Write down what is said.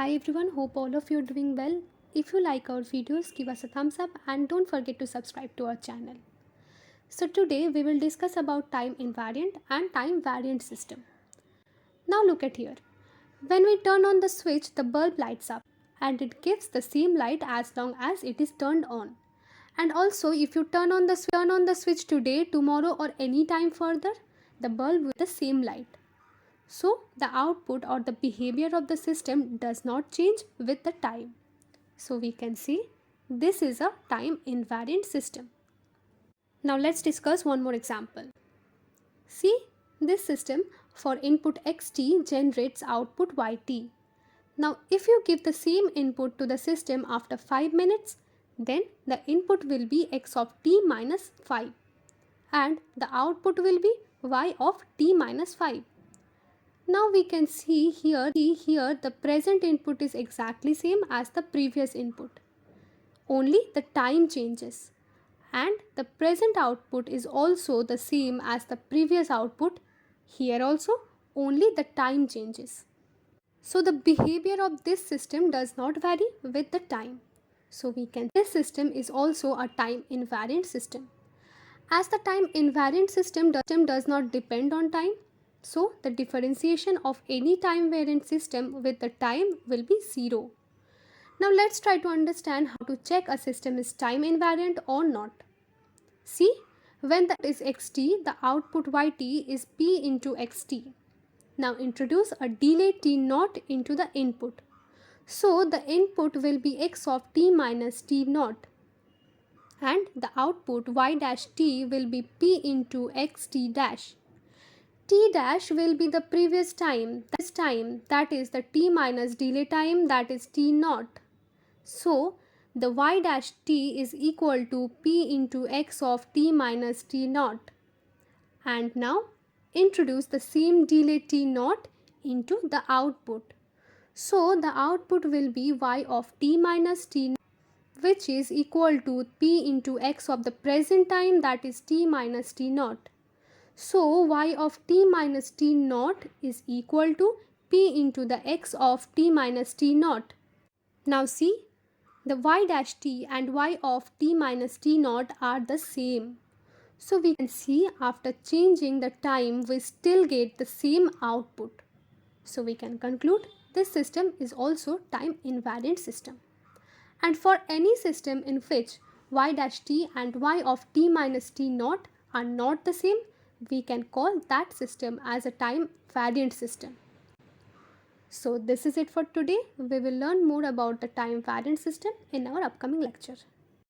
Hi everyone, hope all of you are doing well. If you like our videos, give us a thumbs up and don't forget to subscribe to our channel. So today we will discuss about time invariant and time variant system. Now look at here. When we turn on the switch, the bulb lights up and it gives the same light as long as it is turned on. And also if you turn on the switch today, tomorrow or any time further, the bulb will the same light. So the output or the behavior of the system does not change with the time. So we can see this is a time invariant system. Now let's discuss one more example. See, this system for input xt generates output yt. Now if you give the same input to the system after 5 minutes, then the input will be x of t minus 5 and the output will be y of t minus 5. Now we can see here the present input is exactly same as the previous input. Only the time changes. And the present output is also the same as the previous output. Here also only the time changes. So the behavior of this system does not vary with the time. So we can this system is also a time invariant system. As the time invariant system does not depend on time, so the differentiation of any time variant system with the time will be 0. Now let's try to understand how to check a system is time invariant or not. See, when that is xt, the output yt is p into xt. Now introduce a delay t naught into the input. So the input will be x of t minus t naught and the output y dash t will be p into x t dash. T dash will be the previous time, that is the t minus delay time, that is t naught. So the y dash t is equal to p into x of t minus t naught. And now introduce the same delay t naught into the output. So the output will be y of t minus t naught, which is equal to p into x of the present time, that is t minus t naught. So y of t minus t naught is equal to p into the x of t minus t naught. Now see, the y dash t and y of t minus t naught are the same. So we can see after changing the time we still get the same output. So we can conclude this system is also time invariant system. And for any system in which y dash t and y of t minus t naught are not the same, we can call that system as a time variant system. So this is it for today. We will learn more about the time variant system in our upcoming lecture.